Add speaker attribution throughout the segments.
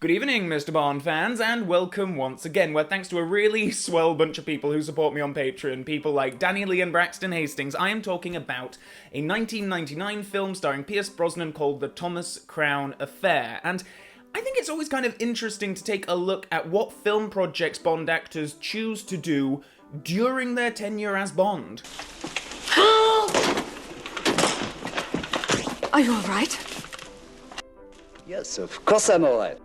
Speaker 1: Good evening, Mr. Bond fans, and welcome once again, where thanks to a really swell bunch of people who support me on Patreon, people like Danny Lee and Braxton Hastings, I am talking about a 1999 film starring Pierce Brosnan called The Thomas Crown Affair, and I think it's always kind of interesting to take a look at what film projects Bond actors choose to do during their tenure as Bond.
Speaker 2: Are you all right?
Speaker 3: Yes, of course I'm all right.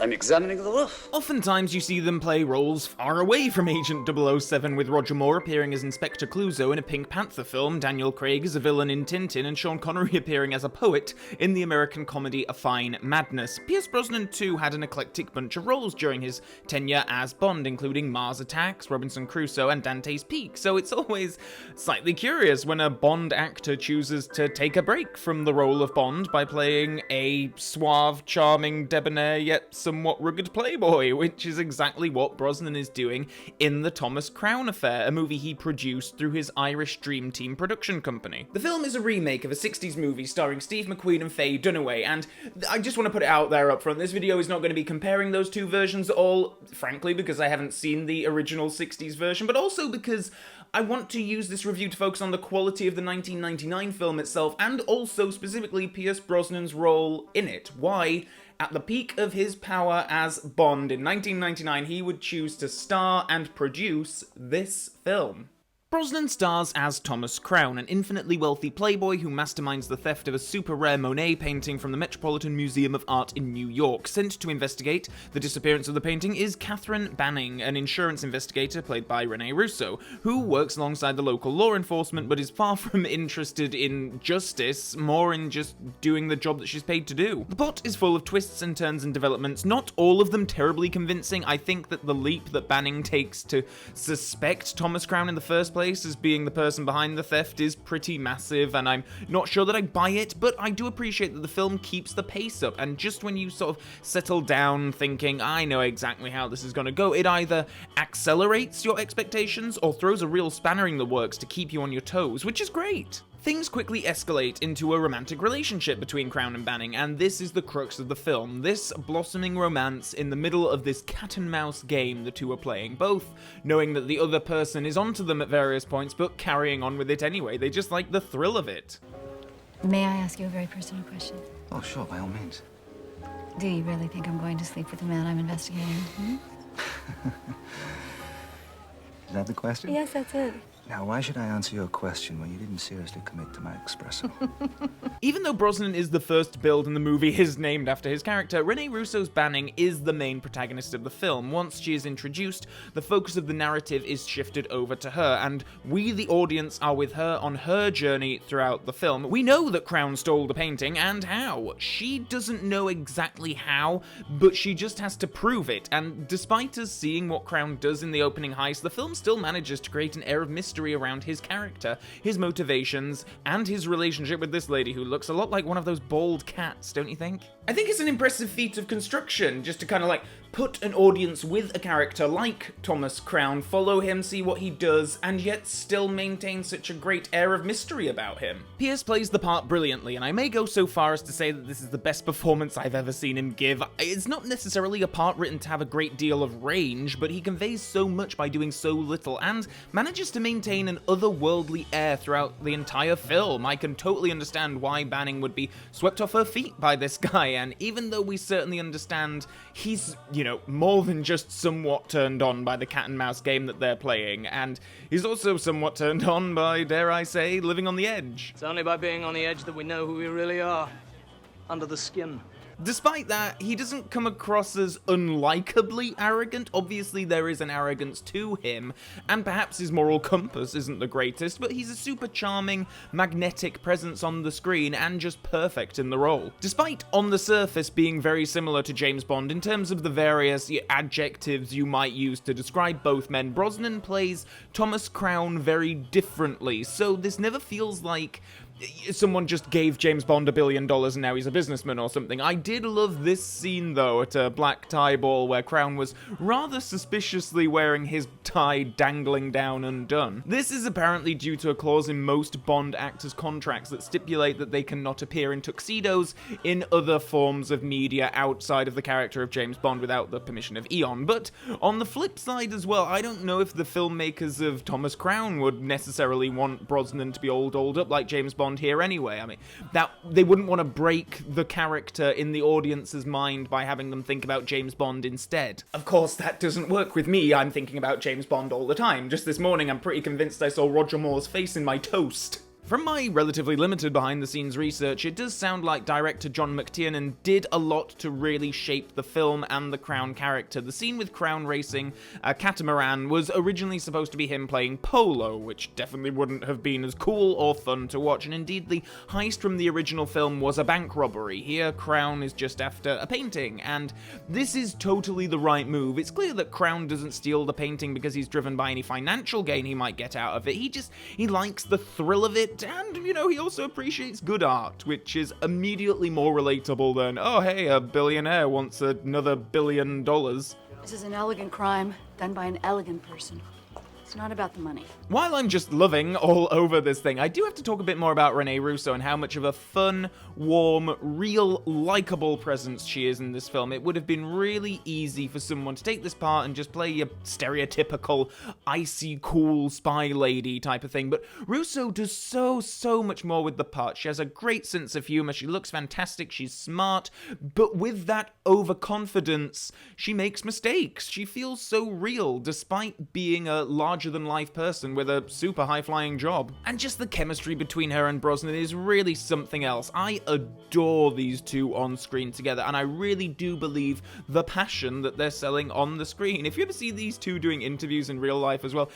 Speaker 3: I'm examining the roof.
Speaker 1: Oftentimes you see them play roles far away from Agent 007, with Roger Moore appearing as Inspector Clouseau in a Pink Panther film, Daniel Craig as a villain in Tintin, and Sean Connery appearing as a poet in the American comedy A Fine Madness. Pierce Brosnan too had an eclectic bunch of roles during his tenure as Bond, including Mars Attacks, Robinson Crusoe, and Dante's Peak, so it's always slightly curious when a Bond actor chooses to take a break from the role of Bond by playing a suave, charming, debonair, yet somewhat rugged playboy, which is exactly what Brosnan is doing in The Thomas Crown Affair, a movie he produced through his Irish Dream Team production company. The film is a remake of a 60s movie starring Steve McQueen and Faye Dunaway, and I just want to put it out there up front, this video is not going to be comparing those two versions at all, frankly, because I haven't seen the original 60s version, but also because I want to use this review to focus on the quality of the 1999 film itself, and also specifically Pierce Brosnan's role in it. Why, at the peak of his power as Bond in 1999, he would choose to star and produce this film. Brosnan stars as Thomas Crown, an infinitely wealthy playboy who masterminds the theft of a super rare Monet painting from the Metropolitan Museum of Art in New York. Sent to investigate the disappearance of the painting is Catherine Banning, an insurance investigator played by Rene Russo, who works alongside the local law enforcement but is far from interested in justice, more in just doing the job that she's paid to do. The plot is full of twists and turns and developments, not all of them terribly convincing. I think that the leap that Banning takes to suspect Thomas Crown in the first place as being the person behind the theft is pretty massive, and I'm not sure that I buy it, but I do appreciate that the film keeps the pace up, and just when you sort of settle down thinking, I know exactly how this is going to go, it either accelerates your expectations or throws a real spanner in the works to keep you on your toes, which is great. Things quickly escalate into a romantic relationship between Crown and Banning, and this is the crux of the film. This blossoming romance in the middle of this cat and mouse game the two are playing, both knowing that the other person is onto them at various points, but carrying on with it anyway. They just like the thrill of it.
Speaker 2: May I ask you a very personal question?
Speaker 4: Oh, sure, by all means.
Speaker 2: Do you really think I'm going to sleep with the man I'm investigating?
Speaker 4: Is that the question?
Speaker 2: Yes, that's it.
Speaker 4: Now, why should I answer your question when you didn't seriously commit to my espresso?
Speaker 1: Even though Brosnan is the first build in the movie is named after his character, Rene Russo's Banning is the main protagonist of the film. Once she is introduced, the focus of the narrative is shifted over to her, and we, the audience, are with her on her journey throughout the film. We know that Crown stole the painting, and how. She doesn't know exactly how, but she just has to prove it, and despite us seeing what Crown does in the opening heist, the film still manages to create an air of mystery around his character, his motivations, and his relationship with this lady who looks a lot like one of those bald cats, don't you think? I think it's an impressive feat of construction, just to kind of like put an audience with a character like Thomas Crown, follow him, see what he does, and yet still maintain such a great air of mystery about him. Pierce plays the part brilliantly, and I may go so far as to say that this is the best performance I've ever seen him give. It's not necessarily a part written to have a great deal of range, but he conveys so much by doing so little, and manages to maintain an otherworldly air throughout the entire film. I can totally understand why Banning would be swept off her feet by this guy, and even though we certainly understand he's, more than just somewhat turned on by the cat and mouse game that they're playing, and he's also somewhat turned on by, dare I say, living on the edge.
Speaker 5: It's only by being on the edge that we know who we really are. Under the skin.
Speaker 1: Despite that, he doesn't come across as unlikably arrogant. Obviously, there is an arrogance to him, and perhaps his moral compass isn't the greatest, but he's a super charming, magnetic presence on the screen and just perfect in the role. Despite, on the surface, being very similar to James Bond in terms of the various adjectives you might use to describe both men, Brosnan plays Thomas Crown very differently, so this never feels like someone just gave James Bond $1 billion and now he's a businessman or something. I did love this scene, though, at a black tie ball where Crown was rather suspiciously wearing his tie dangling down undone. This is apparently due to a clause in most Bond actors' contracts that stipulate that they cannot appear in tuxedos in other forms of media outside of the character of James Bond without the permission of Eon. But on the flip side as well, I don't know if the filmmakers of Thomas Crown would necessarily want Brosnan to be all dolled up like James Bond here anyway. I mean, that they wouldn't want to break the character in the audience's mind by having them think about James Bond instead. Of course, that doesn't work with me. I'm thinking about James Bond all the time. Just this morning, I'm pretty convinced I saw Roger Moore's face in my toast. From my relatively limited behind-the-scenes research, it does sound like director John McTiernan did a lot to really shape the film and the Crown character. The scene with Crown racing a catamaran was originally supposed to be him playing polo, which definitely wouldn't have been as cool or fun to watch, and indeed the heist from the original film was a bank robbery. Here, Crown is just after a painting, and this is totally the right move. It's clear that Crown doesn't steal the painting because he's driven by any financial gain he might get out of it. He likes the thrill of it, and, you know, he also appreciates good art, which is immediately more relatable than, oh hey, a billionaire wants another $1 billion.
Speaker 6: This is an elegant crime done by an elegant person. It's not about the money.
Speaker 1: While I'm just loving all over this thing, I do have to talk a bit more about Renee Russo and how much of a fun, warm, real, likable presence she is in this film. It would have been really easy for someone to take this part and just play a stereotypical, icy, cool spy lady type of thing, but Russo does so much more with the part. She has a great sense of humor, she looks fantastic, she's smart, but with that overconfidence, she makes mistakes. She feels so real, despite being a larger-than-life person with a super high-flying job. And just the chemistry between her and Brosnan is really something else. I adore these two on screen together, and I really do believe the passion that they're selling on the screen. If you ever see these two doing interviews in real life as well,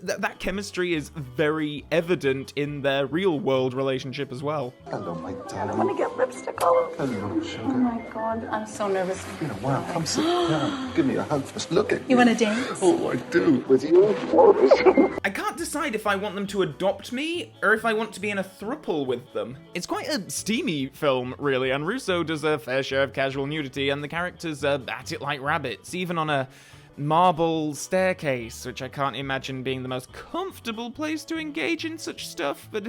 Speaker 1: that chemistry is very evident in their real-world relationship as well.
Speaker 4: Hello, my darling.
Speaker 6: I want to get lipstick all over.
Speaker 4: Hello, sugar.
Speaker 6: Oh my God, I'm so nervous.
Speaker 4: It's been a while. Come sit down. Give me a hug first. Look at
Speaker 6: You want to dance?
Speaker 4: Oh, I do. With you.
Speaker 1: I can't decide if I want them to adopt me, or if I want to be in a throuple with them. It's quite a steamy film, really, and Russo does a fair share of casual nudity, and the characters are at it like rabbits, even on a marble staircase, which I can't imagine being the most comfortable place to engage in such stuff, but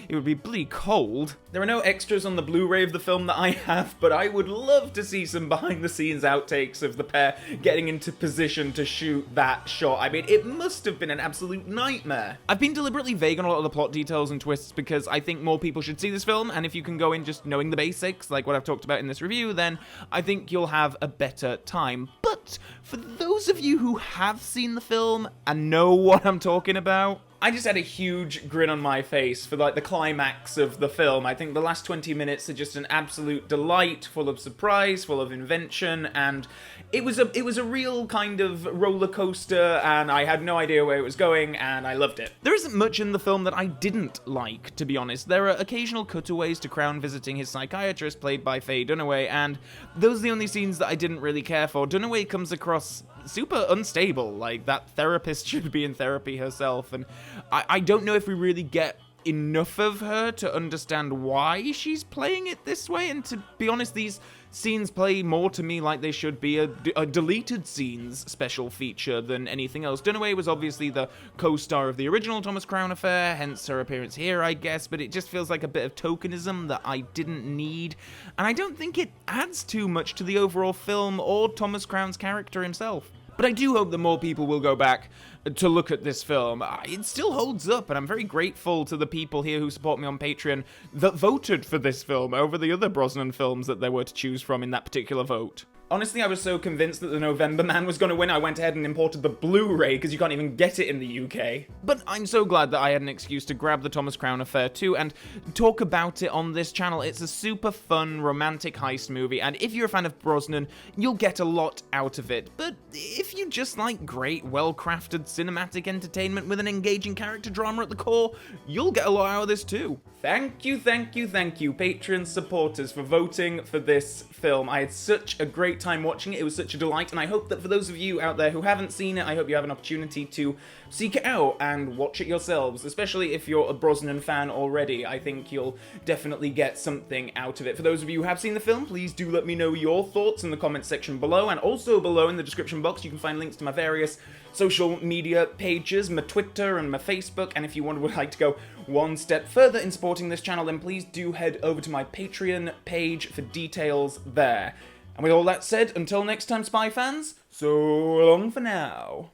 Speaker 1: it would be bloody cold. There are no extras on the Blu-ray of the film that I have, but I would love to see some behind-the-scenes outtakes of the pair getting into position to shoot that shot. I mean, it must have been an absolute nightmare. I've been deliberately vague on a lot of the plot details and twists because I think more people should see this film, and if you can go in just knowing the basics, like what I've talked about in this review, then I think you'll have a better time. But for those of you who have seen the film and know what I'm talking about, I just had a huge grin on my face for like the climax of the film. I think the last 20 minutes are just an absolute delight, full of surprise, full of invention, and it was a real kind of roller coaster, and I had no idea where it was going, and I loved it. There isn't much in the film that I didn't like, to be honest. There are occasional cutaways to Crown visiting his psychiatrist, played by Faye Dunaway, and those are the only scenes that I didn't really care for. Dunaway comes across super unstable, like that therapist should be in therapy herself, and I don't know if we really get enough of her to understand why she's playing it this way, and to be honest, these scenes play more to me like they should be a deleted scenes special feature than anything else. Dunaway was obviously the co-star of the original Thomas Crown affair, hence her appearance here, I guess, but it just feels like a bit of tokenism that I didn't need, and I don't think it adds too much to the overall film or Thomas Crown's character himself. But I do hope that more people will go back to look at this film. It still holds up, and I'm very grateful to the people here who support me on Patreon that voted for this film over the other Brosnan films that there were to choose from in that particular vote. Honestly, I was so convinced that The November Man was going to win, I went ahead and imported the Blu-ray, because you can't even get it in the UK. But I'm so glad that I had an excuse to grab the Thomas Crown affair too, and talk about it on this channel. It's a super fun, romantic heist movie, and if you're a fan of Brosnan, you'll get a lot out of it. But if you just like great, well-crafted cinematic entertainment with an engaging character drama at the core, you'll get a lot out of this too. Thank you, Patreon supporters, for voting for this film. I had such a great time watching it. It was such a delight, and I hope that for those of you out there who haven't seen it, I hope you have an opportunity to seek it out and watch it yourselves, especially if you're a Brosnan fan already. I think you'll definitely get something out of it. For those of you who have seen the film, please do let me know your thoughts in the comments section below, and also below in the description box you can find links to my various social media pages, my Twitter and my Facebook, and if you would like to go one step further in supporting this channel, then please do head over to my Patreon page for details there. And with all that said, until next time, Spy fans, so long for now.